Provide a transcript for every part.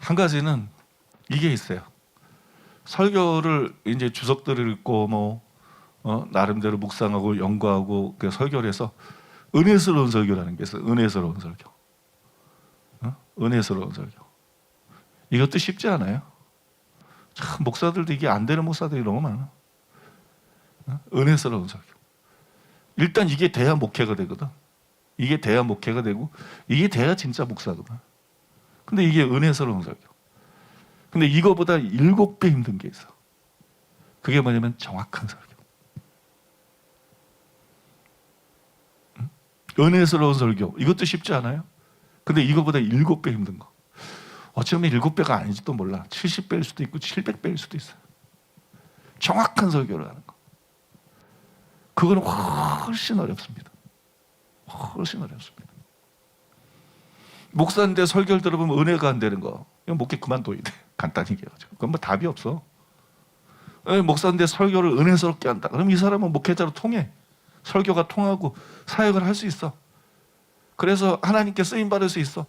한 가지는 이게 있어요. 설교를 이제 주석들을 읽고 나름대로 묵상하고 연구하고 그 설교를 해서 은혜스러운 설교라는 게 있어요. 은혜스러운 설교. 은혜스러운 설교. 이것도 쉽지 않아요. 참 목사들도 이게 안 되는 목사들이 너무 많아. 은혜스러운 설교. 일단 이게 돼야 목회가 되거든. 이게 돼야 목회가 되고 이게 돼야 진짜 목사거든. 근데 이게 은혜스러운 설교. 근데 이거보다 7배 힘든 게 있어. 그게 뭐냐면 정확한 설교. 은혜스러운 설교. 이것도 쉽지 않아요. 근데 이거보다 7배 힘든 거. 어쩌면 7배가 아닌지도 몰라. 70배일 수도 있고 700배일 수도 있어요. 정확한 설교를 하는 거. 그거는 훨씬 어렵습니다. 훨씬 어렵습니다. 목사인데 설교를 들어보면 은혜가 안 되는 거. 이건 목회 그만둬야 돼. 간단히 얘기해가지고. 그건 뭐 답이 없어. 목사인데 설교를 은혜스럽게 한다. 그럼 이 사람은 목회자로 통해. 설교가 통하고 사역을 할 수 있어. 그래서 하나님께 쓰임받을 수 있어.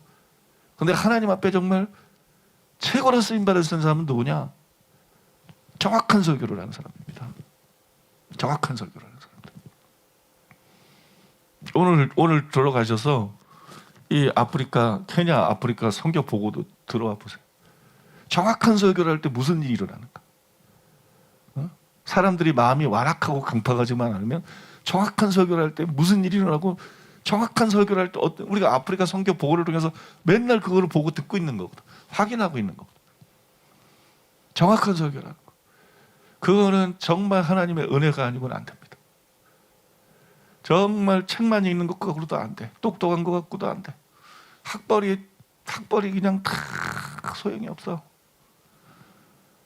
근데 하나님 앞에 정말 최고로 쓰임받을 수 있는 사람은 누구냐? 정확한 설교를 하는 사람입니다. 정확한 설교를 하는 사람들. 오늘 들어가셔서 이 케냐 아프리카 선교 보고도 들어와 보세요. 정확한 설교를 할 때 무슨 일이 일어나는가? 사람들이 마음이 완악하고 강팍하지만 않으면 정확한 설교를 할 때 무슨 일이 일어나고 정확한 설교를 할 때 우리가 아프리카 선교 보고를 통해서 맨날 그거를 보고 듣고 있는 거거든. 확인하고 있는 거거든. 정확한 설교라는 거. 그거는 정말 하나님의 은혜가 아니고는 안 됩니다. 정말 책만 읽는 것 같고도 안 돼. 똑똑한 것 같고도 안 돼. 학벌이 그냥 다 소용이 없어.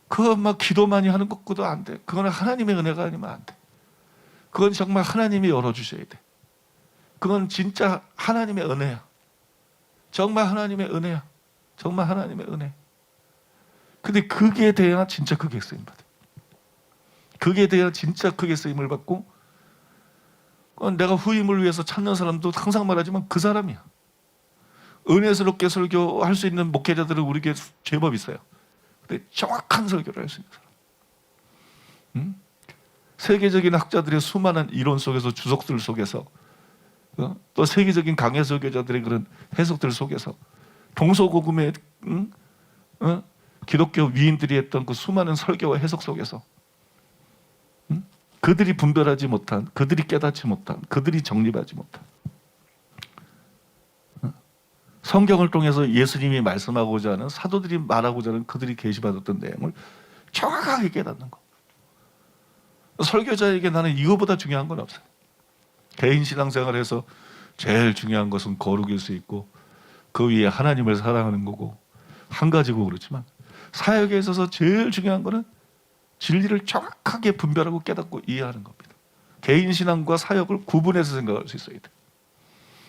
그거 막 기도 많이 하는 것 같고도 안 돼. 그거는 하나님의 은혜가 아니면 안 돼. 그건 정말 하나님이 열어주셔야 돼. 그건 진짜 하나님의 은혜야. 정말 하나님의 은혜야. 정말 하나님의 은혜. 근데 그게 돼야 진짜 크게 쓰임 받아. 그게 돼야 진짜 크게 쓰임을 받고, 내가 후임을 위해서 찾는 사람도 항상 말하지만 그 사람이야. 은혜스럽게 설교할 수 있는 목회자들은 우리에게 제법 있어요. 근데 정확한 설교를 할 수 있는 사람. 세계적인 학자들의 수많은 이론 속에서, 주석들 속에서, 또 세계적인 강해 설교자들의 그런 해석들 속에서, 동서고금의 기독교 위인들이 했던 그 수많은 설교와 해석 속에서 그들이 분별하지 못한, 그들이 깨닫지 못한, 그들이 정립하지 못한 성경을 통해서 예수님이 말씀하고자 하는, 사도들이 말하고자 하는, 그들이 계시받았던 내용을 정확하게 깨닫는 거. 설교자에게 나는 이거보다 중요한 건 없어요. 개인 신앙생활에서 제일 중요한 것은 거룩일 수 있고 그 위에 하나님을 사랑하는 거고 한 가지고 그렇지만, 사역에 있어서 제일 중요한 거는 진리를 정확하게 분별하고 깨닫고 이해하는 겁니다. 개인 신앙과 사역을 구분해서 생각할 수 있어야 돼.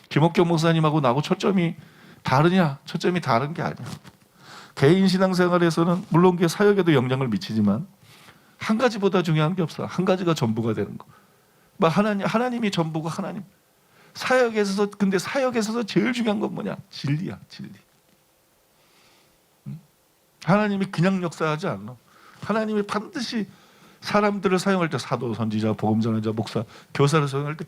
김옥경 목사님하고 나하고 초점이 다르냐? 초점이 다른 게 아니야. 개인 신앙생활에서는 물론 그게 사역에도 영향을 미치지만 한 가지보다 중요한 게 없어. 한 가지가 전부가 되는 거. 하나님이 전부고 하나님. 근데 사역에서 제일 중요한 건 뭐냐? 진리야, 진리. 하나님이 그냥 역사하지 않아. 하나님이 반드시 사람들을 사용할 때, 사도, 선지자, 복음 전하자, 목사, 교사를 사용할 때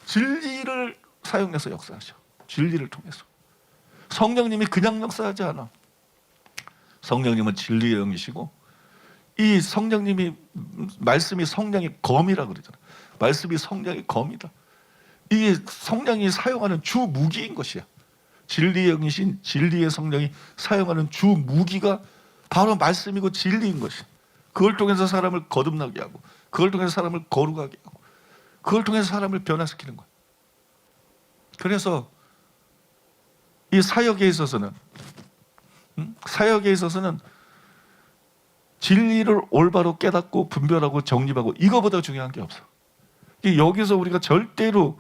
진리를 사용해서 역사하셔. 진리를 통해서. 성령님이 그냥 역사하지 않아. 성령님은 진리의 영이시고, 이 성령님이, 말씀이 성령의 검이라 그러잖아. 말씀이 성령의 검이다. 이게 성령이 사용하는 주 무기인 것이야. 진리의 영이신 진리의 성령이 사용하는 주 무기가 바로 말씀이고 진리인 것이야. 그걸 통해서 사람을 거듭나게 하고, 그걸 통해서 사람을 거룩하게 하고, 그걸 통해서 사람을 변화시키는 거야. 그래서 이 사역에 있어서는 진리를 올바로 깨닫고 분별하고 정립하고, 이거보다 중요한 게 없어. 여기서 우리가 절대로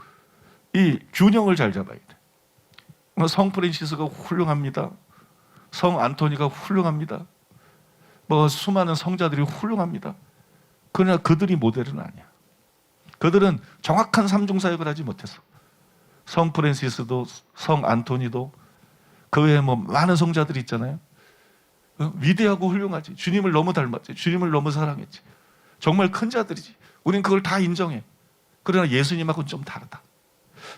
이 균형을 잘 잡아야 돼. 성 프란시스가 훌륭합니다. 성 안토니가 훌륭합니다. 수많은 성자들이 훌륭합니다. 그러나 그들이 모델은 아니야. 그들은 정확한 삼중사역을 하지 못했어. 성 프란시스도, 성 안토니도, 그 외에 많은 성자들이 있잖아요. 위대하고 훌륭하지. 주님을 너무 닮았지. 주님을 너무 사랑했지. 정말 큰 자들이지. 우린 그걸 다 인정해. 그러나 예수님하고는 좀 다르다.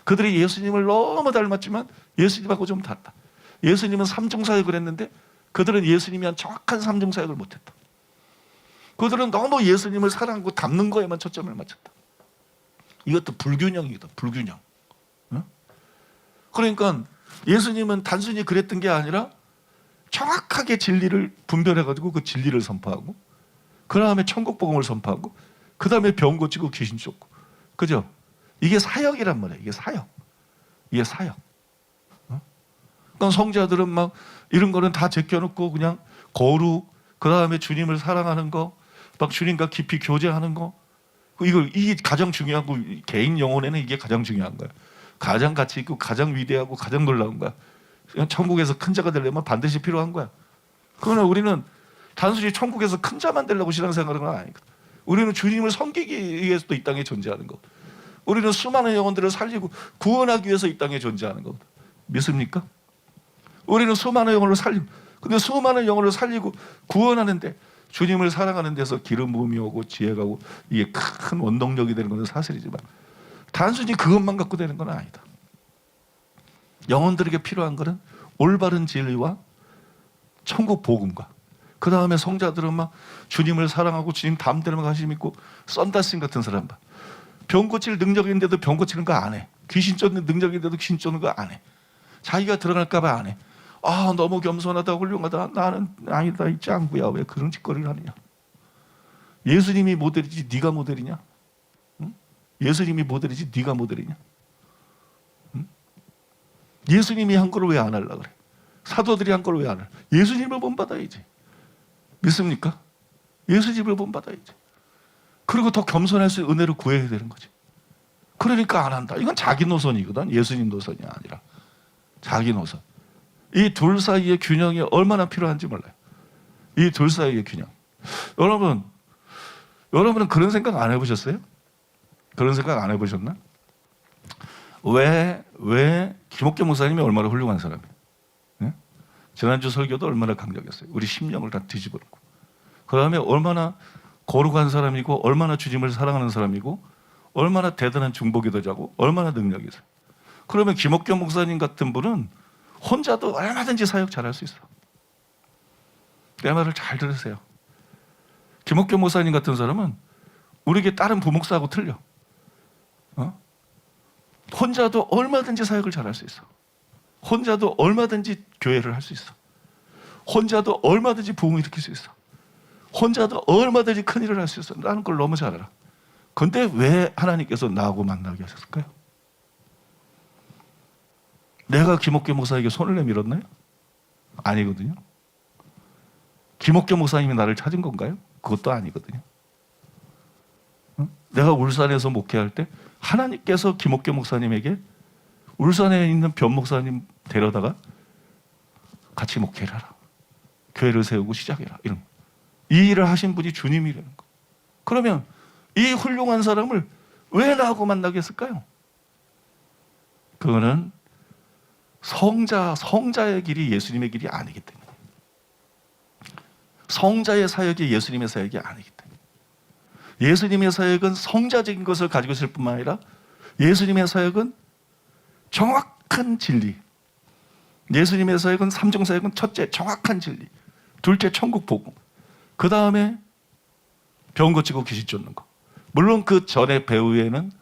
그들이 예수님을 너무 닮았지만 예수님하고 좀 다르다. 예수님은 삼중사역을 했는데 그들은 예수님이 한 정확한 삼중사역을 못했다. 그들은 너무 예수님을 사랑하고 닮는 거에만 초점을 맞췄다. 이것도 불균형이다. 불균형. 그러니까 예수님은 단순히 그랬던 게 아니라 정확하게 진리를 분별해가지고 그 진리를 선포하고, 그 다음에 천국 복음을 선포하고, 그 다음에 병 고치고 귀신 쫓고. 그죠? 이게 사역이란 말이에요. 이게 사역. 이게 사역. 그러니까 성자들은 막 이런 거는 다 제껴놓고 그냥 거룩, 그 다음에 주님을 사랑하는 거, 막 주님과 깊이 교제하는 거, 이게 가장 중요하고, 개인 영혼에는 이게 가장 중요한 거예요. 가장 가치 있고 가장 위대하고 가장 놀라운 거야. 천국에서 큰 자가 되려면 반드시 필요한 거야. 그러나 우리는 단순히 천국에서 큰 자만 되려고 신앙생활하는 건 아니거든. 우리는 주님을 섬기기 위해서도 이 땅에 존재하는 거. 우리는 수많은 영혼들을 살리고 구원하기 위해서 이 땅에 존재하는 거거든. 믿습니까? 우리는 수많은 영혼을 살리고, 근데 수많은 영혼을 살리고 구원하는데 주님을 사랑하는 데서 기름 부음이 오고 지혜가 오고 이게 큰 원동력이 되는 것은 사실이지만 단순히 그것만 갖고 되는 건 아니다. 영혼들에게 필요한 것은 올바른 진리와 천국 복음과, 그 다음에 성자들은 막 주님을 사랑하고 주님 다음 되는 관심 있고, 썬다신 같은 사람 봐. 병 고칠 능력인데도 병 고치는 거 안 해. 귀신 쫓는 능력인데도 귀신 쫓는 거 안 해. 자기가 들어갈까 봐 안 해. 아, 너무 겸손하다, 훌륭하다. 나는 아니다, 이 짱구야. 왜 그런 짓거리를 하느냐. 예수님이 모델이지 네가 모델이냐? 응? 예수님이 모델이지 네가 모델이냐? 응? 예수님이 한 거를 왜 안 하려고 그래? 사도들이 한 거를 왜 안 해? 예수님을 본받아야지. 믿습니까? 예수님을 본받아야지. 그리고 더 겸손할 수 있는 은혜를 구해야 되는 거지. 그러니까 안 한다. 이건 자기 노선이거든. 예수님 노선이 아니라 자기 노선. 이 둘 사이의 균형이 얼마나 필요한지 몰라요. 이 둘 사이의 균형. 여러분은 그런 생각 안 해보셨어요? 그런 생각 안 해보셨나? 왜 김옥겸 목사님이 얼마나 훌륭한 사람이에요? 네? 지난주 설교도 얼마나 강력했어요. 우리 심령을 다 뒤집어놓고. 그 다음에 얼마나 거룩한 사람이고, 얼마나 주님을 사랑하는 사람이고, 얼마나 대단한 중보기도자고, 얼마나 능력이 있어요. 그러면 김옥겸 목사님 같은 분은 혼자도 얼마든지 사역 잘할 수 있어. 내 말을 잘 들으세요. 김옥겸 목사님 같은 사람은 우리에게 다른 부목사하고 틀려. 혼자도 얼마든지 사역을 잘할 수 있어. 혼자도 얼마든지 교회를 할 수 있어. 혼자도 얼마든지 부흥을 일으킬 수 있어. 혼자도 얼마든지 큰 일을 할 수 있어. 나는 그걸 너무 잘 알아. 근데 왜 하나님께서 나하고 만나게 하셨을까요? 내가 김옥겸 목사에게 손을 내밀었나요? 아니거든요. 김옥겸 목사님이 나를 찾은 건가요? 그것도 아니거든요. 내가 울산에서 목회할 때 하나님께서 김옥겸 목사님에게 울산에 있는 변 목사님 데려다가 같이 목회를 하라. 교회를 세우고 시작해라. 이런 이 일을 하신 분이 주님이라는 거. 그러면 이 훌륭한 사람을 왜 나하고 만나게 했을까요? 그거는 성자의 길이 예수님의 길이 아니기 때문에, 성자의 사역이 예수님의 사역이 아니기 때문에, 예수님의 사역은 성자적인 것을 가지고 있을 뿐만 아니라 예수님의 사역은 정확한 진리, 예수님의 사역은 삼중 사역은 첫째 정확한 진리, 둘째 천국 복음, 그 다음에 병 고치고 귀신 쫓는 거. 물론 그 전에 배후에는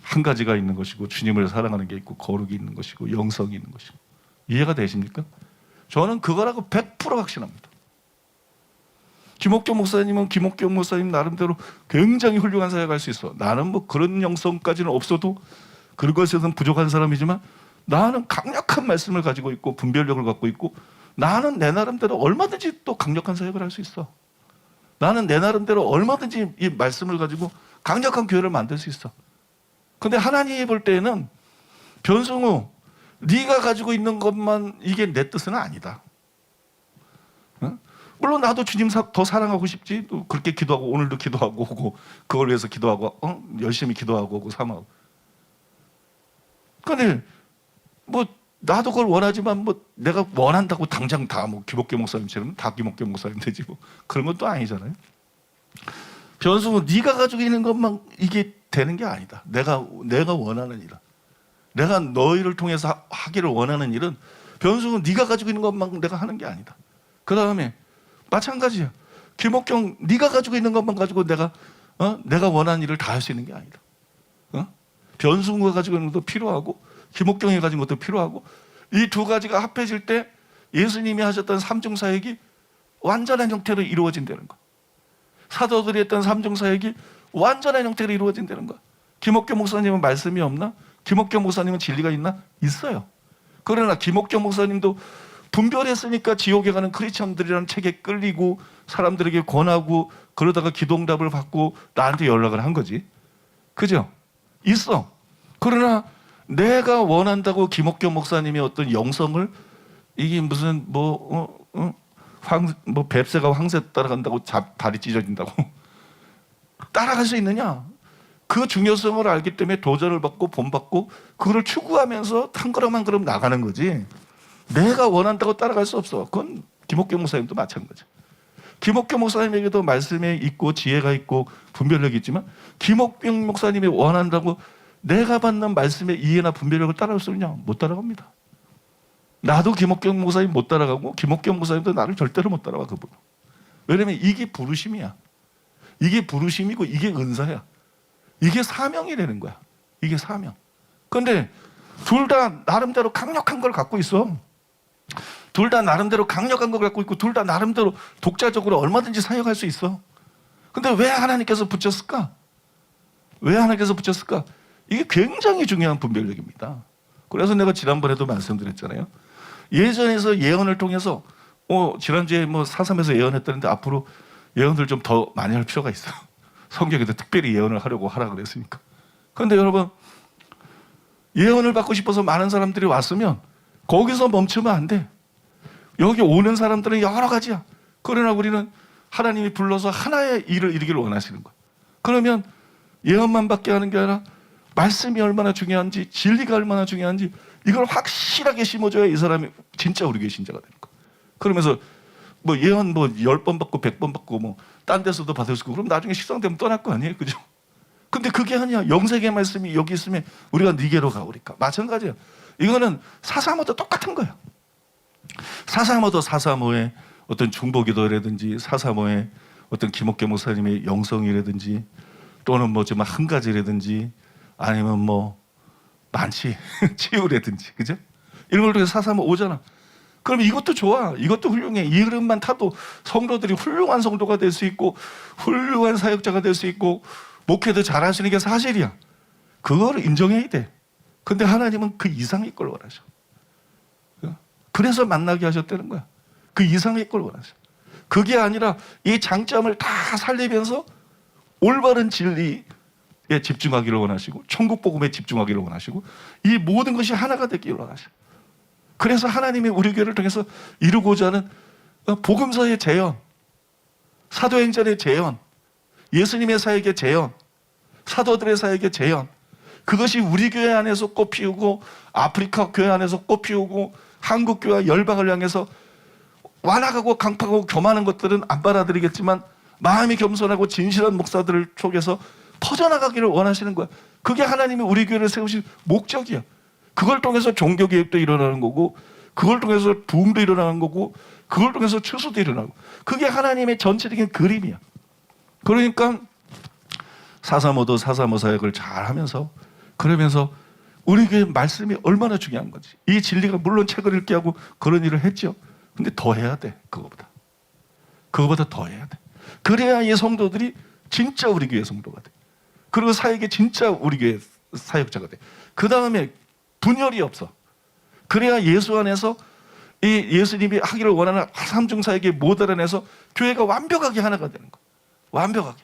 한 가지가 있는 것이고, 주님을 사랑하는 게 있고, 거룩이 있는 것이고, 영성이 있는 것이고. 이해가 되십니까? 저는 그거라고 100% 확신합니다. 김옥겸 목사님은 김옥겸 목사님 나름대로 굉장히 훌륭한 사역할 수 있어. 나는 뭐 그런 영성까지는 없어도 그것에서는 부족한 사람이지만, 나는 강력한 말씀을 가지고 있고 분별력을 갖고 있고, 나는 내 나름대로 얼마든지 또 강력한 사역을 할 수 있어. 나는 내 나름대로 얼마든지 이 말씀을 가지고 강력한 교회를 만들 수 있어. 근데 하나님이 볼 때에는, 변승우, 네가 가지고 있는 것만 이게 내 뜻은 아니다. 물론 나도 주님 더 사랑하고 싶지. 또 그렇게 기도하고, 오늘도 기도하고 오고, 그걸 위해서 기도하고, 열심히 기도하고 오고, 삼하고. 근데 뭐 나도 그걸 원하지만 뭐 내가 원한다고 당장 다 뭐 김옥계 목사님처럼 다 김옥계 목사님 되지 뭐 그런 건 또 아니잖아요. 변수는 네가 가지고 있는 것만 이게 되는 게 아니다. 내가 원하는 일은, 내가 너희를 통해서 하기를 원하는 일은 변수는 네가 가지고 있는 것만 내가 하는 게 아니다. 그 다음에 마찬가지야. 김옥경 네가 가지고 있는 것만 가지고 내가 원하는 일을 다 할 수 있는 게 아니다. 변수가 가지고 있는 것도 필요하고 김옥경이 가진 것도 필요하고 이 두 가지가 합해질 때 예수님이 하셨던 삼중사역이 완전한 형태로 이루어진다는 거. 사도들이 했던 삼중사역이 완전한 형태로 이루어진다는 거. 김옥경 목사님은 말씀이 없나? 김옥경 목사님은 진리가 있나? 있어요. 그러나 김옥경 목사님도 분별했으니까 지옥에 가는 크리스천들이라는 책에 끌리고 사람들에게 권하고 그러다가 기도응답을 받고 나한테 연락을 한 거지. 그죠? 있어. 그러나 내가 원한다고 김옥경 목사님의 어떤 영성을 이게 무슨 뱁새가 황새 따라간다고 다리 찢어진다고 따라갈 수 있느냐? 그 중요성을 알기 때문에 도전을 받고 본받고 그걸 추구하면서 한 걸음 한 걸음 나가는 거지. 내가 원한다고 따라갈 수 없어. 그건 김옥경 목사님도 마찬가지. 김옥경 목사님에게도 말씀에 있고 지혜가 있고 분별력이 있지만 김옥경 목사님이 원한다고 내가 받는 말씀의 이해나 분별력을 따라갈 수 있냐? 못 따라갑니다. 나도 김옥경 목사님 못 따라가고 김옥경 목사님도 나를 절대로 못 따라가. 그분. 왜냐면 이게 부르심이야. 이게 부르심이고 이게 은사야. 이게 사명이라는 거야. 이게 사명. 그런데 둘 다 나름대로 강력한 걸 갖고 있어. 둘 다 나름대로 강력한 걸 갖고 있고 둘 다 나름대로 독자적으로 얼마든지 사역할 수 있어. 근데 왜 하나님께서 붙였을까? 왜 하나님께서 붙였을까? 이게 굉장히 중요한 분별력입니다. 그래서 내가 지난번에도 말씀드렸잖아요. 예전에서 예언을 통해서 지난주에 사삼에서 예언했다는데 앞으로 예언을 좀 더 많이 할 필요가 있어요. 성경에도 특별히 예언을 하려고 하라 그랬으니까. 그런데 여러분 예언을 받고 싶어서 많은 사람들이 왔으면 거기서 멈추면 안 돼. 여기 오는 사람들은 여러 가지야. 그러나 우리는 하나님이 불러서 하나의 일을 이루기를 원하시는 거야. 그러면 예언만 받게 하는 게 아니라 말씀이 얼마나 중요한지 진리가 얼마나 중요한지 이걸 확실하게 심어줘야 이 사람이 진짜 우리 교회 신자가 되는 거야. 그러면서 예언 10번 받고 100번 받고 딴 데서도 받을 수 있고 그럼 나중에 식상되면 떠날 거 아니에요. 그죠? 근데 그게 아니야. 영생의 말씀이 여기 있으면 우리가 니게로 가오리까. 마찬가지야. 이거는 사사모도 똑같은 거야. 사사모의 어떤 중보기도라든지 사사모의 어떤 김옥계 목사님의 영성이라든지 또는 한 가지라든지 아니면 많지 치유라든지 그죠? 이런 걸 통해서 사사모 오잖아. 그럼 이것도 좋아. 이것도 훌륭해. 이 흐름만 타도 성도들이 훌륭한 성도가 될 수 있고 훌륭한 사역자가 될 수 있고 목회도 잘할 수 있는 게 사실이야. 그거를 인정해야 돼. 근데 하나님은 그 이상의 걸 원하셔. 그래서 만나게 하셨다는 거야. 그 이상의 걸 원하셔. 그게 아니라 이 장점을 다 살리면서 올바른 진리에 집중하기를 원하시고 천국 복음에 집중하기를 원하시고 이 모든 것이 하나가 되기를 원하셔. 그래서 하나님이 우리 교회를 통해서 이루고자 하는 복음서의 재현, 사도행전의 재현, 예수님의 사역의 재현, 사도들의 사역의 재현, 그것이 우리 교회 안에서 꽃피우고 아프리카 교회 안에서 꽃피우고 한국 교회와 열방을 향해서 완악하고 강팍하고 교만한 것들은 안 받아들이겠지만 마음이 겸손하고 진실한 목사들을 속에서 퍼져나가기를 원하시는 거야. 그게 하나님이 우리 교회를 세우신 목적이야. 그걸 통해서 종교개혁도 일어나는 거고 그걸 통해서 부흥도 일어나는 거고 그걸 통해서 추수도 일어나고 그게 하나님의 전체적인 그림이야. 그러니까 사사모도 사사모 사역을 잘 하면서 그러면서 우리 교회 말씀이 얼마나 중요한 건지 이 진리가 물론 책을 읽게 하고 그런 일을 했죠. 근데 더 해야 돼. 그거보다 더 해야 돼. 그래야 이 성도들이 진짜 우리 교회 성도가 돼. 그리고 사역이 진짜 우리 교회 사역자가 돼. 그 다음에 분열이 없어. 그래야 예수 안에서 이 예수님이 하기를 원하는 삼중사역의 모델을 내서 교회가 완벽하게 하나가 되는 거야. 완벽하게.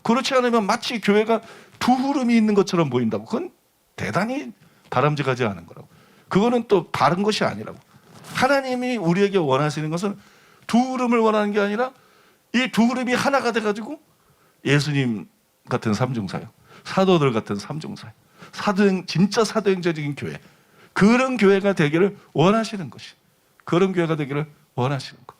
그렇지 않으면 마치 교회가 두 흐름이 있는 것처럼 보인다고. 그건 대단히 바람직하지 않은 거라고. 그거는 또 바른 것이 아니라고. 하나님이 우리에게 원하시는 것은 두 흐름을 원하는 게 아니라 이 두 흐름이 하나가 돼가지고 예수님 같은 삼중사역, 사도들 같은 삼중사역, 진짜 사도행전적인 교회, 그런 교회가 되기를 원하시는 것이. 그런 교회가 되기를 원하시는 것.